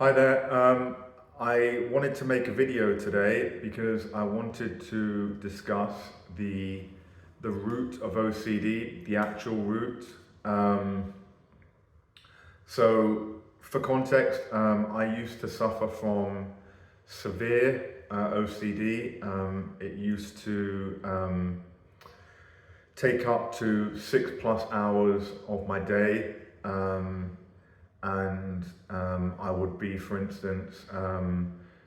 Hi there. I wanted to make a video today because I wanted to discuss the root of OCD, the actual root. So for context, I used to suffer from severe OCD. It used to take up to 6+ hours of my day. I would be, for instance,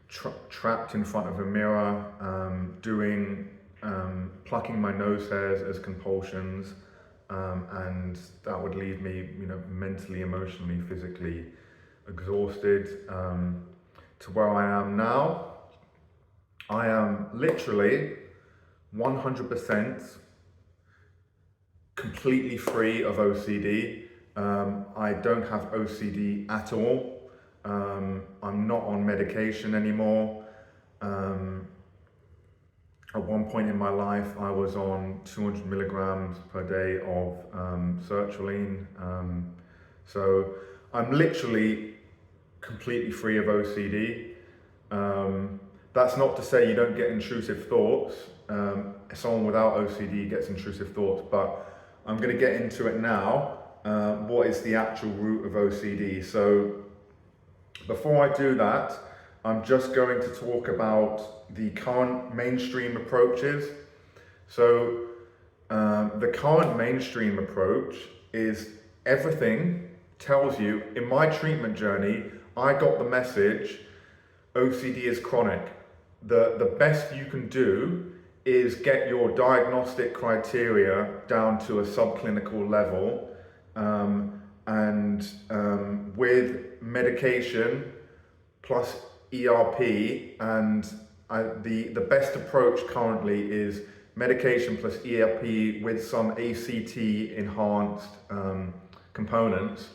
trapped in front of a mirror, plucking my nose hairs as compulsions, and that would leave me, mentally, emotionally, physically exhausted. To where I am now, I am literally 100% completely free of OCD. I don't have OCD at all. I'm not on medication anymore. At one point in my life, I was on 200 milligrams per day of sertraline. So I'm literally completely free of OCD. That's not to say you don't get intrusive thoughts. Someone without OCD gets intrusive thoughts, but I'm going to get into it now. What is the actual root of OCD? So before I do that, I'm just going to talk about the current mainstream approaches. So the current mainstream approach is everything tells you. In my treatment journey, I got the message, OCD is chronic. The best you can do is get your diagnostic criteria down to a subclinical level. With medication plus ERP, and the best approach currently is medication plus ERP with some ACT enhanced components.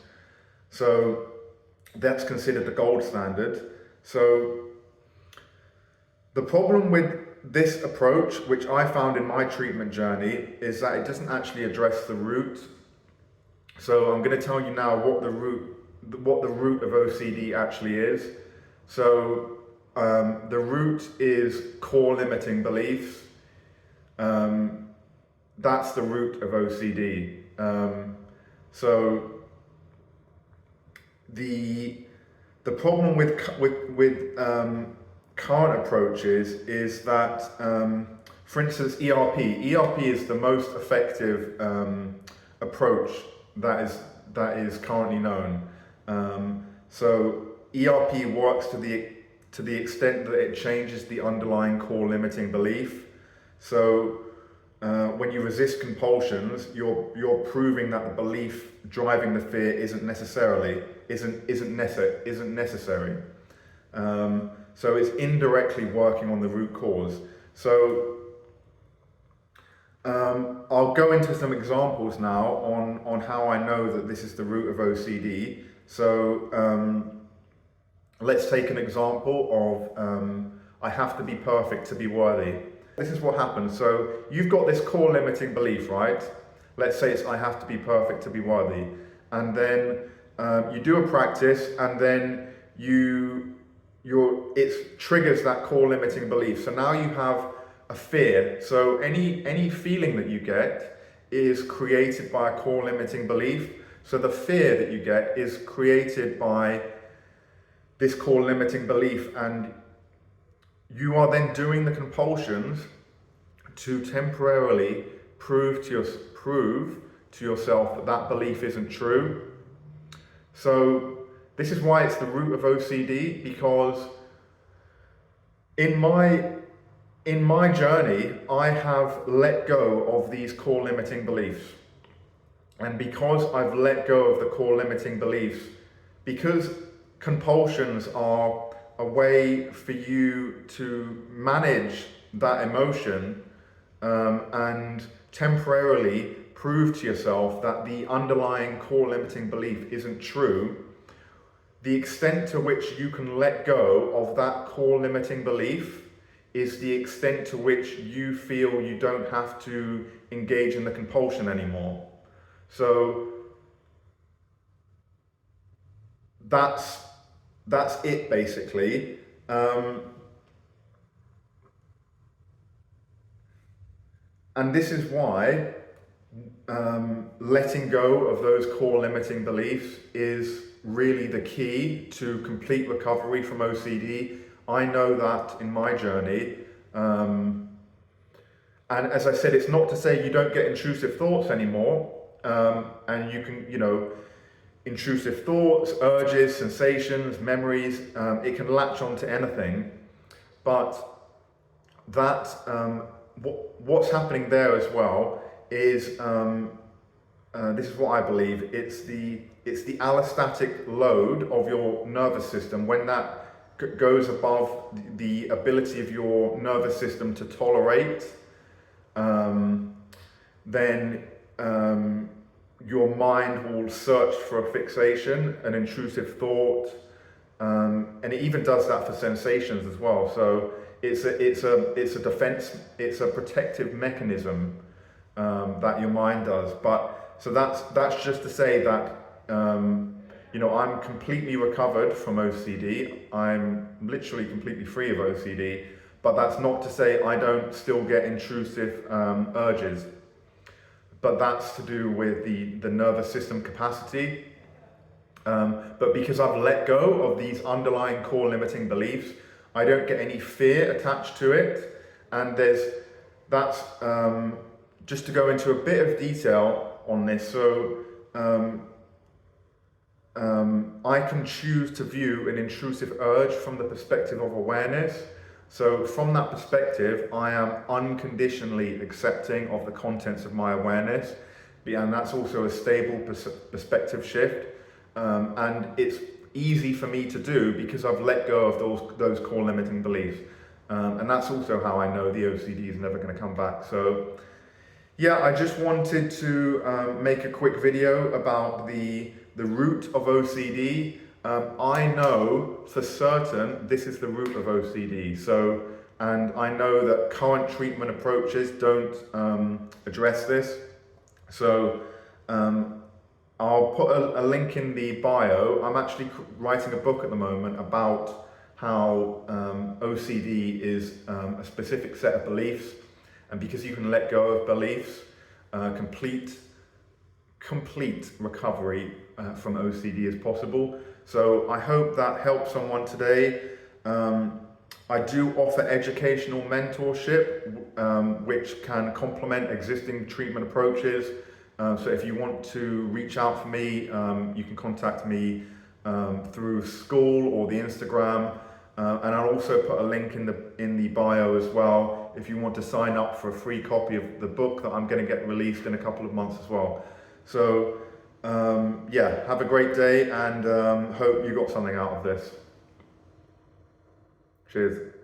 So that's considered the gold standard. So the problem with this approach, which I found in my treatment journey, is that it doesn't actually address the root. So I'm going to tell you now what the root of OCD actually is. So the root is core limiting beliefs. That's the root of OCD. So the problem with current approaches is that, for instance, ERP is the most effective approach that is currently known. So ERP works to the extent that it changes the underlying core limiting belief. So when you resist compulsions, you're proving that the belief driving the fear isn't necessary. So it's indirectly working on the root cause. So I'll go into some examples now on how I know that this is the root of OCD. So let's take an example of I have to be perfect to be worthy. This is what happens. So you've got this core limiting belief, right? Let's say it's I have to be perfect to be worthy. And then you do a practice, and then it triggers that core limiting belief. So now you have a fear. So any feeling that you get is created by a core limiting belief. So the fear that you get is created by this core limiting belief, and you are then doing the compulsions to temporarily prove to yourself that that belief isn't true. So this is why it's the root of OCD, because in my journey, I have let go of these core limiting beliefs. And because I've let go of the core limiting beliefs, because compulsions are a way for you to manage that emotion and temporarily prove to yourself that the underlying core limiting belief isn't true, the extent to which you can let go of that core limiting belief is the extent to which you feel you don't have to engage in the compulsion anymore. So that's that's it basically. And this is why letting go of those core limiting beliefs is really the key to complete recovery from OCD. I know that in my journey. And as I said, it's not to say you don't get intrusive thoughts anymore. And you can, intrusive thoughts, urges, sensations, memories, it can latch onto anything. But that, what's happening there as well is, this is what I believe, it's the allostatic load of your nervous system. When that goes above the ability of your nervous system to tolerate, then your mind will search for a fixation, an intrusive thought, and it even does that for sensations as well. So it's a defense, it's a protective mechanism that your mind does. But so that's just to say that I'm completely recovered from OCD. I'm literally completely free of OCD. But that's not to say I don't still get intrusive urges. But that's to do with the nervous system capacity. But because I've let go of these underlying core limiting beliefs, I don't get any fear attached to it. And that's just to go into a bit of detail on this. So I can choose to view an intrusive urge from the perspective of awareness. So from that perspective, I am unconditionally accepting of the contents of my awareness, and that's also a stable perspective shift. And it's easy for me to do because I've let go of those core limiting beliefs. And that's also how I know the OCD is never going to come back. So yeah, I just wanted to make a quick video about the root of OCD. I know for certain this is the root of OCD. So, and I know that current treatment approaches don't address this. So I'll put a link in the bio. I'm actually writing a book at the moment about how OCD is a specific set of beliefs, and because you can let go of beliefs, complete recovery from OCD is possible. So I hope that helps someone today. I do offer educational mentorship, which can complement existing treatment approaches. So if you want to reach out for me, you can contact me through school or the Instagram. And I'll also put a link in the bio as well if you want to sign up for a free copy of the book that I'm going to get released in a couple of months as well. So yeah, have a great day, and hope you got something out of this. Cheers.